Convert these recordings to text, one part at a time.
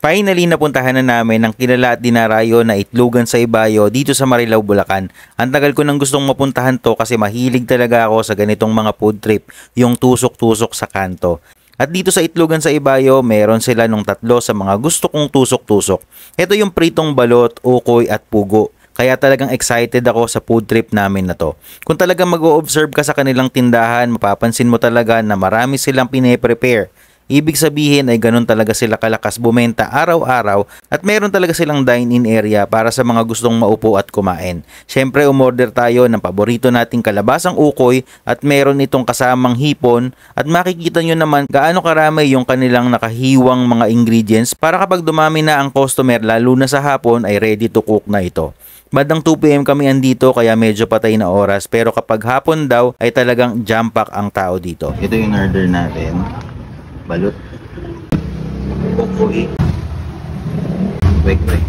Finally, napuntahan na namin ang kilala at dinarayo na itlogan sa Ibayo dito sa Marilao, Bulacan. Ang tagal ko nang gustong mapuntahan to kasi mahilig talaga ako sa ganitong mga food trip, yung tusok-tusok sa kanto. At dito sa itlogan sa Ibayo, meron sila nung tatlo sa mga gusto kong tusok-tusok. Ito yung pritong balot, ukoy at pugo. Kaya talagang excited ako sa food trip namin na to. Kung talagang mag-o-observe ka sa kanilang tindahan, mapapansin mo talaga na marami silang pine-prepare. Ibig sabihin ay ganun talaga sila kalakas bumenta araw-araw at meron talaga silang dine-in area para sa mga gustong maupo at kumain. Siyempre umorder tayo ng paborito nating kalabasang ukoy at meron itong kasamang hipon at makikita nyo naman gaano karami yung kanilang nakahiwang mga ingredients para kapag dumami na ang customer lalo na sa hapon ay ready to cook na ito. Bandang 2 PM kami andito kaya medyo patay na oras pero kapag hapon daw ay talagang jam pack ang tao dito. Ito yung order natin. Balot, ukoy, wek-wek.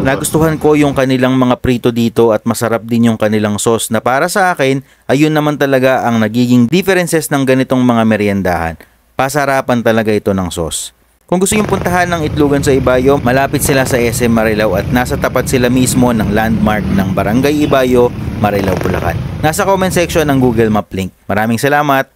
Nagustuhan ko yung kanilang mga prito dito at masarap din yung kanilang sauce na para sa akin, ayun naman talaga ang nagiging differences ng ganitong mga meriendahan. Pasarapan talaga ito ng sauce. Kung gusto nyo puntahan ng itlogan sa Ibayo, malapit sila sa SM Marilao at nasa tapat sila mismo ng landmark ng Barangay Ibayo, Marilao, Bulacan. Nasa comment section ng Google Map link. Maraming salamat!